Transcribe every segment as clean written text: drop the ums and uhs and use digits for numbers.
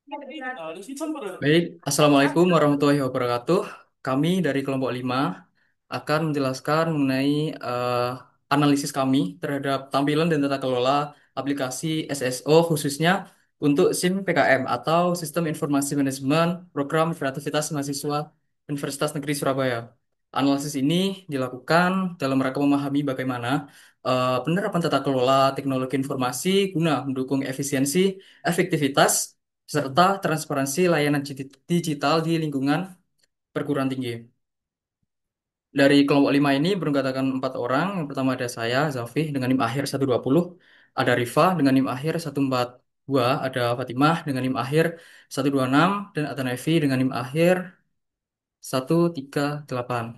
Baik, Assalamualaikum warahmatullahi wabarakatuh. Kami dari kelompok 5 akan menjelaskan mengenai analisis kami terhadap tampilan dan tata kelola aplikasi SSO khususnya untuk SIM PKM atau Sistem Informasi Manajemen Program Kreativitas Mahasiswa Universitas Negeri Surabaya. Analisis ini dilakukan dalam rangka memahami bagaimana penerapan tata kelola teknologi informasi guna mendukung efisiensi, efektivitas, serta transparansi layanan digital di lingkungan perguruan tinggi. Dari kelompok 5 ini beranggotakan 4 orang. Yang pertama ada saya, Zafih, dengan NIM akhir 120. Ada Rifa dengan NIM akhir 142. Ada Fatimah dengan NIM akhir 126. Dan ada Nevi dengan NIM akhir 138.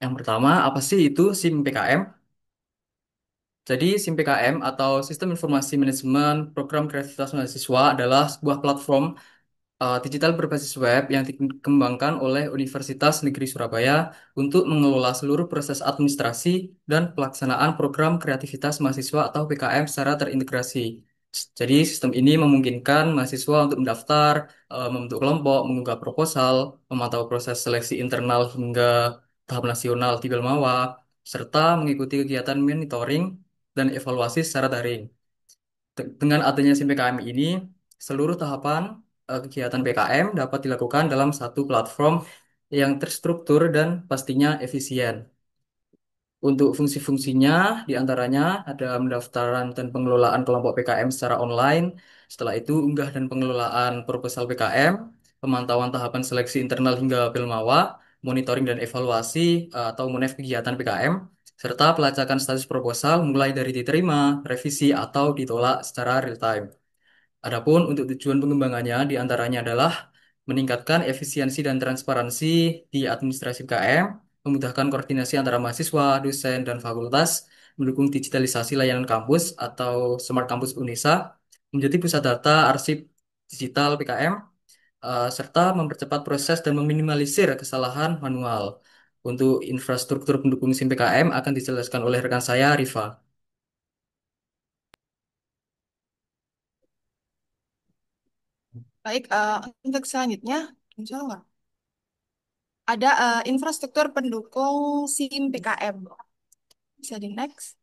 Yang pertama, apa sih itu SIM PKM? Jadi, SIM PKM atau Sistem Informasi Manajemen Program Kreativitas Mahasiswa adalah sebuah platform digital berbasis web yang dikembangkan oleh Universitas Negeri Surabaya untuk mengelola seluruh proses administrasi dan pelaksanaan program kreativitas mahasiswa atau PKM secara terintegrasi. Jadi sistem ini memungkinkan mahasiswa untuk mendaftar, membentuk kelompok, mengunggah proposal, memantau proses seleksi internal hingga tahap nasional di Belmawa, serta mengikuti kegiatan monitoring dan evaluasi secara daring. Dengan adanya SIM PKM ini, seluruh tahapan kegiatan PKM dapat dilakukan dalam satu platform yang terstruktur dan pastinya efisien. Untuk fungsi-fungsinya, diantaranya ada pendaftaran dan pengelolaan kelompok PKM secara online, setelah itu unggah dan pengelolaan proposal PKM, pemantauan tahapan seleksi internal hingga Pelmawa, monitoring dan evaluasi atau monef kegiatan PKM, serta pelacakan status proposal mulai dari diterima, revisi, atau ditolak secara real time. Adapun untuk tujuan pengembangannya diantaranya adalah meningkatkan efisiensi dan transparansi di administrasi KM, memudahkan koordinasi antara mahasiswa, dosen, dan fakultas, mendukung digitalisasi layanan kampus atau Smart Campus Unesa, menjadi pusat data arsip digital PKM, serta mempercepat proses dan meminimalisir kesalahan manual. Untuk infrastruktur pendukung SIM PKM akan dijelaskan oleh rekan saya, Rifa. Baik, untuk selanjutnya, insya Allah, ada infrastruktur pendukung SIM PKM. Bisa di next.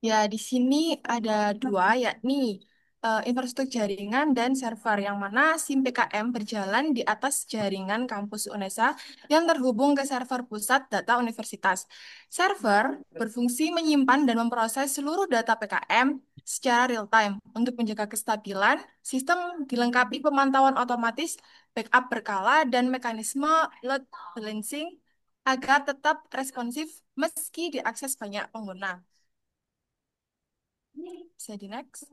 Ya, di sini ada dua, yakni infrastruktur jaringan dan server, yang mana SIM PKM berjalan di atas jaringan kampus UNESA yang terhubung ke server pusat data universitas. Server berfungsi menyimpan dan memproses seluruh data PKM secara real time. Untuk menjaga kestabilan, sistem dilengkapi pemantauan otomatis, backup berkala, dan mekanisme load balancing agar tetap responsif meski diakses banyak pengguna. Bisa di next.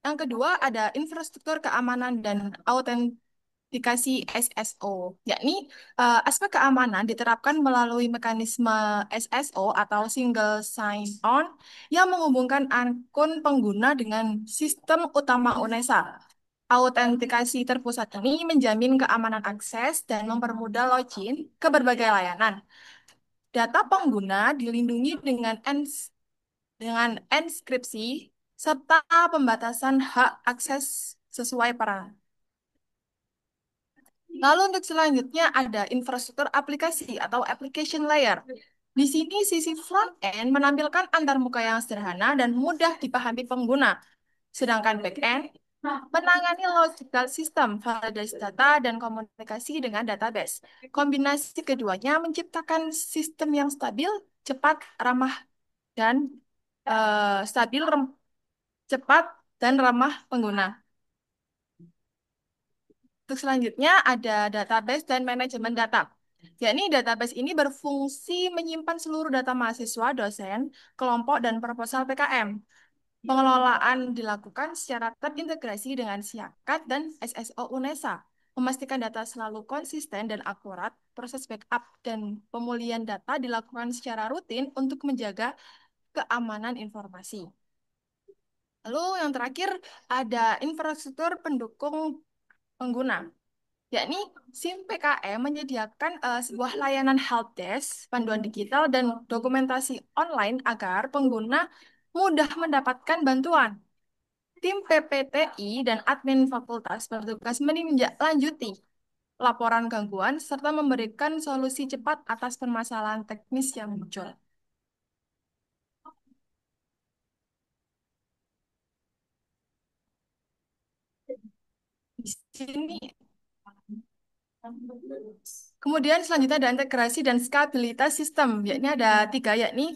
Yang kedua ada infrastruktur keamanan dan autentikasi SSO, yakni aspek keamanan diterapkan melalui mekanisme SSO atau Single Sign-On yang menghubungkan akun pengguna dengan sistem utama UNESA. Autentikasi terpusat ini menjamin keamanan akses dan mempermudah login ke berbagai layanan. Data pengguna dilindungi dengan enskripsi serta pembatasan hak akses sesuai peran. Lalu untuk selanjutnya ada infrastruktur aplikasi atau application layer. Di sini sisi front end menampilkan antarmuka yang sederhana dan mudah dipahami pengguna, sedangkan back end menangani logical system, validasi data, dan komunikasi dengan database. Kombinasi keduanya menciptakan sistem yang stabil, cepat, ramah, dan stabil, cepat, dan ramah pengguna. Untuk selanjutnya ada database dan manajemen data. Yakni database ini berfungsi menyimpan seluruh data mahasiswa, dosen, kelompok, dan proposal PKM. Pengelolaan dilakukan secara terintegrasi dengan Siakat dan SSO UNESA, memastikan data selalu konsisten dan akurat. Proses backup dan pemulihan data dilakukan secara rutin untuk menjaga keamanan informasi. Lalu yang terakhir ada infrastruktur pendukung pengguna, yakni SIM PKM menyediakan sebuah layanan helpdesk, panduan digital, dan dokumentasi online agar pengguna mudah mendapatkan bantuan. Tim PPTI dan admin fakultas bertugas menindaklanjuti laporan gangguan serta memberikan solusi cepat atas permasalahan teknis yang muncul. Di sini, kemudian selanjutnya ada integrasi dan skabilitas sistem, yakni ada tiga, yakni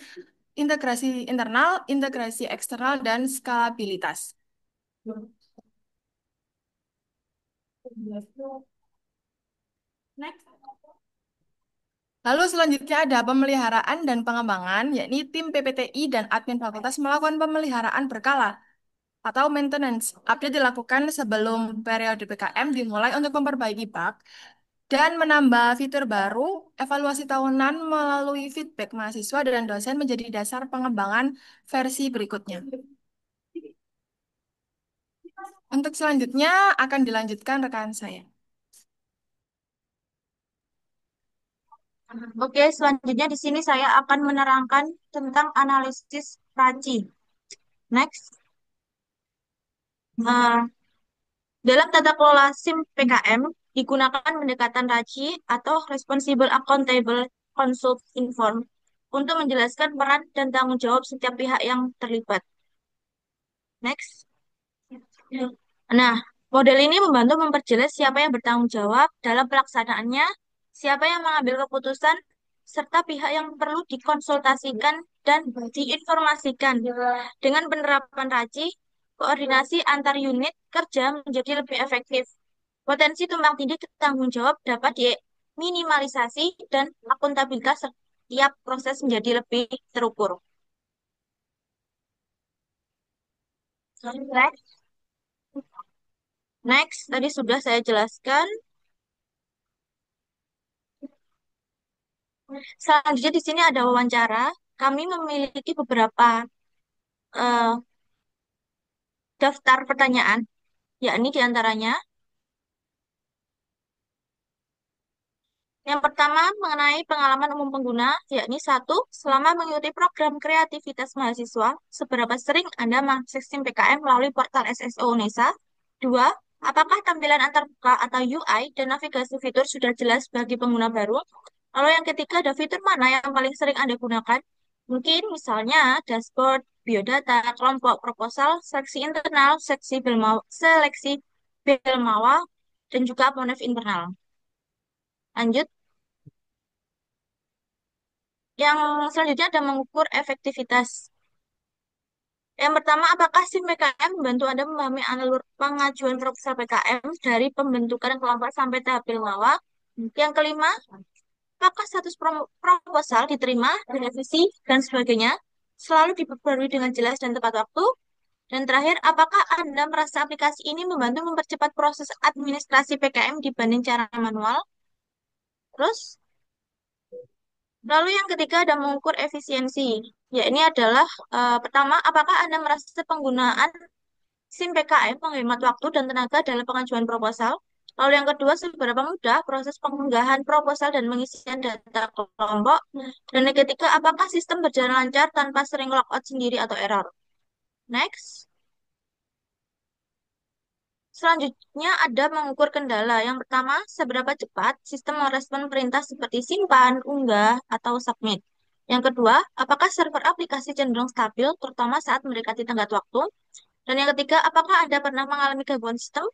integrasi internal, integrasi eksternal, dan skalabilitas. Next. Lalu selanjutnya ada pemeliharaan dan pengembangan, yakni tim PPTI dan admin fakultas melakukan pemeliharaan berkala atau maintenance. Update dilakukan sebelum periode PKM dimulai untuk memperbaiki bug dan menambah fitur baru. Evaluasi tahunan melalui feedback mahasiswa dan dosen menjadi dasar pengembangan versi berikutnya. Untuk selanjutnya akan dilanjutkan rekan saya. Oke, selanjutnya di sini saya akan menerangkan tentang analisis Raci. Next. Nah, dalam tata kelola SIM PKM digunakan pendekatan RACI atau Responsible Accountable Consult Inform untuk menjelaskan peran dan tanggung jawab setiap pihak yang terlibat. Next. Nah, model ini membantu memperjelas siapa yang bertanggung jawab dalam pelaksanaannya, siapa yang mengambil keputusan, serta pihak yang perlu dikonsultasikan dan diinformasikan. Dengan penerapan RACI, koordinasi antar unit kerja menjadi lebih efektif. Potensi tumpang tindih tanggung jawab dapat diminimalisasi dan akuntabilitas setiap proses menjadi lebih terukur. Next. Next, tadi sudah saya jelaskan. Selanjutnya di sini ada wawancara. Kami memiliki beberapa eh, daftar pertanyaan, yakni diantaranya yang pertama mengenai pengalaman umum pengguna, yakni satu, selama mengikuti program kreativitas mahasiswa, seberapa sering Anda mengakses SIM PKM melalui portal SSO UNESA? Dua, apakah tampilan antarmuka atau UI dan navigasi fitur sudah jelas bagi pengguna baru? Lalu yang ketiga, ada fitur mana yang paling sering Anda gunakan? Mungkin misalnya dashboard, biodata, kelompok, proposal, seleksi internal, seleksi Belmawa, dan juga Monef internal. Lanjut. Yang selanjutnya ada mengukur efektivitas. Yang pertama, apakah SIM PKM membantu Anda memahami alur pengajuan proposal PKM dari pembentukan kelompok sampai tahap Pilmawa? Yang kelima, apakah status proposal diterima, direvisi, dan sebagainya selalu diperbarui dengan jelas dan tepat waktu? Dan terakhir, apakah Anda merasa aplikasi ini membantu mempercepat proses administrasi PKM dibanding cara manual? Terus, lalu yang ketiga ada mengukur efisiensi. Ya, ini adalah pertama, apakah Anda merasa penggunaan SIM PKM menghemat waktu dan tenaga dalam pengajuan proposal? Lalu yang kedua, seberapa mudah proses pengunggahan proposal dan pengisian data kelompok? Dan yang ketiga, apakah sistem berjalan lancar tanpa sering logout sendiri atau error? Next. Selanjutnya ada mengukur kendala. Yang pertama, seberapa cepat sistem merespon perintah seperti simpan, unggah, atau submit. Yang kedua, apakah server aplikasi cenderung stabil, terutama saat mendekati tenggat waktu. Dan yang ketiga, apakah Anda pernah mengalami gangguan sistem?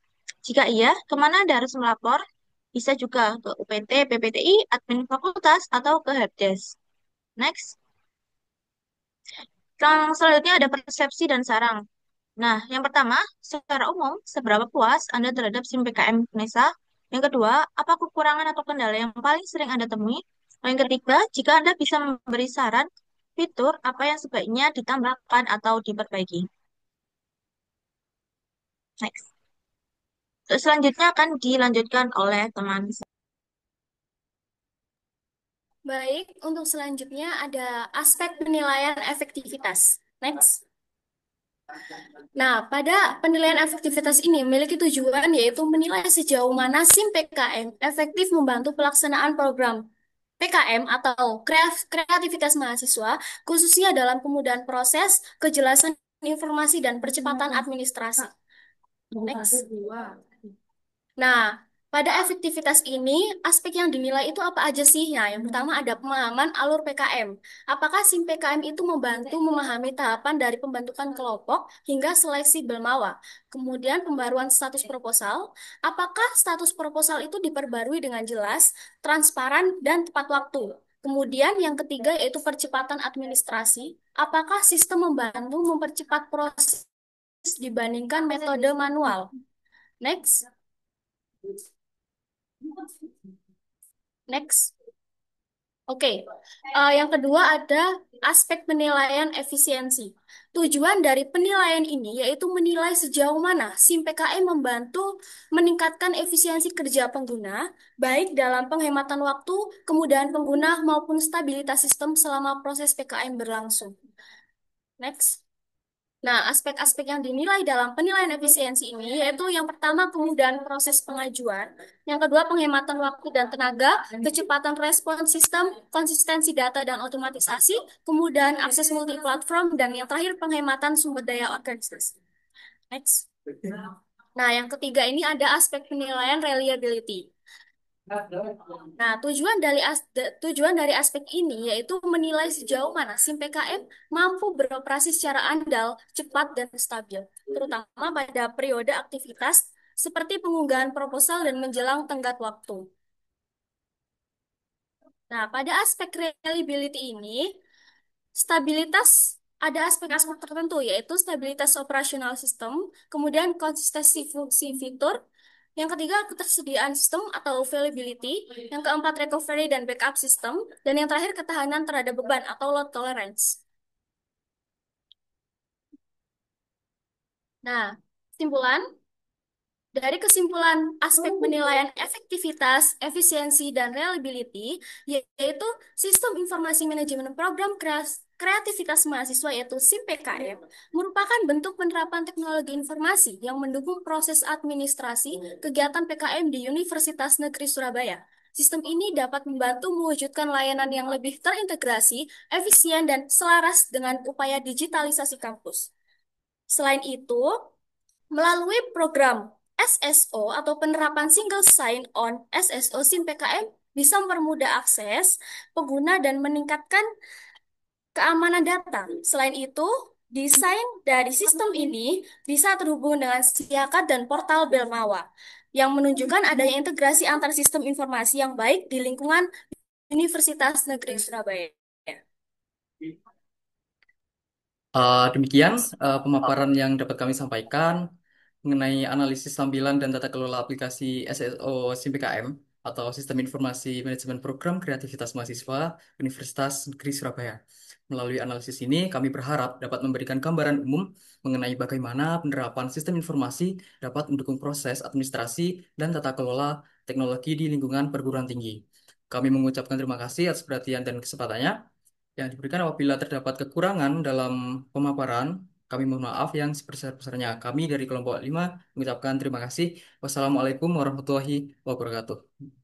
Jika iya, kemana Anda harus melapor? Bisa juga ke UPT, PPTI, admin fakultas, atau ke helpdesk. Next. Yang selanjutnya ada persepsi dan sarang. Nah, yang pertama, secara umum, seberapa puas Anda terhadap SIM PKM UNESA? Yang kedua, apa kekurangan atau kendala yang paling sering Anda temui? Yang ketiga, jika Anda bisa memberi saran, fitur apa yang sebaiknya ditambahkan atau diperbaiki. Next. Terus selanjutnya akan dilanjutkan oleh teman. Baik, untuk selanjutnya ada aspek penilaian efektivitas. Next. Nah, pada penilaian efektivitas ini memiliki tujuan yaitu menilai sejauh mana SIM PKM efektif membantu pelaksanaan program. PKM atau kreativitas mahasiswa, khususnya dalam kemudahan proses, kejelasan informasi, dan percepatan administrasi. Next. Nah, pada efektivitas ini, aspek yang dinilai itu apa aja sih? Nah, yang pertama ada pemahaman alur PKM. Apakah SIM PKM itu membantu memahami tahapan dari pembentukan kelompok hingga seleksi Belmawa? Kemudian pembaruan status proposal. Apakah status proposal itu diperbarui dengan jelas, transparan, dan tepat waktu? Kemudian yang ketiga yaitu percepatan administrasi. Apakah sistem membantu mempercepat proses dibandingkan metode manual? Next. Next. Oke, yang kedua ada aspek penilaian efisiensi. Tujuan dari penilaian ini yaitu menilai sejauh mana SIM PKM membantu meningkatkan efisiensi kerja pengguna, baik dalam penghematan waktu, kemudahan pengguna, maupun stabilitas sistem selama proses PKM berlangsung. Next. Nah, aspek-aspek yang dinilai dalam penilaian efisiensi ini yaitu yang pertama kemudahan proses pengajuan, yang kedua penghematan waktu dan tenaga, kecepatan respons sistem, konsistensi data dan otomatisasi, kemudahan akses multiplatform, dan yang terakhir penghematan sumber daya organisasi. Next. Nah, yang ketiga ini ada aspek penilaian reliability. Nah, tujuan dari aspek ini yaitu menilai sejauh mana SIM PKM mampu beroperasi secara andal, cepat, dan stabil, terutama pada periode aktivitas seperti pengunggahan proposal dan menjelang tenggat waktu. Nah, pada aspek reliability ini, stabilitas ada aspek-aspek tertentu, yaitu stabilitas operasional sistem, kemudian konsistensi fungsi fitur, yang ketiga ketersediaan sistem atau availability, yang keempat recovery dan backup system, dan yang terakhir ketahanan terhadap beban atau load tolerance. Nah, kesimpulan. Dari kesimpulan aspek penilaian efektivitas, efisiensi, dan reliability, yaitu Sistem Informasi Manajemen Program Kreativitas Mahasiswa yaitu SIM PKM, merupakan bentuk penerapan teknologi informasi yang mendukung proses administrasi kegiatan PKM di Universitas Negeri Surabaya. Sistem ini dapat membantu mewujudkan layanan yang lebih terintegrasi, efisien, dan selaras dengan upaya digitalisasi kampus. Selain itu, melalui program SSO atau penerapan Single Sign-On SSO SIM PKM bisa mempermudah akses pengguna dan meningkatkan keamanan data. Selain itu, desain dari sistem ini bisa terhubung dengan Siakat dan portal Belmawa yang menunjukkan adanya integrasi antar sistem informasi yang baik di lingkungan Universitas Negeri Surabaya. Demikian pemaparan yang dapat kami sampaikan mengenai analisis tampilan dan tata kelola aplikasi SSO SIMPKM atau Sistem Informasi Manajemen Program Kreativitas Mahasiswa Universitas Negeri Surabaya. Melalui analisis ini, kami berharap dapat memberikan gambaran umum mengenai bagaimana penerapan sistem informasi dapat mendukung proses administrasi dan tata kelola teknologi di lingkungan perguruan tinggi. Kami mengucapkan terima kasih atas perhatian dan kesempatannya yang diberikan. Apabila terdapat kekurangan dalam pemaparan, kami mohon maaf yang sebesar-besarnya. Kami dari kelompok 5 mengucapkan terima kasih. Wassalamualaikum warahmatullahi wabarakatuh.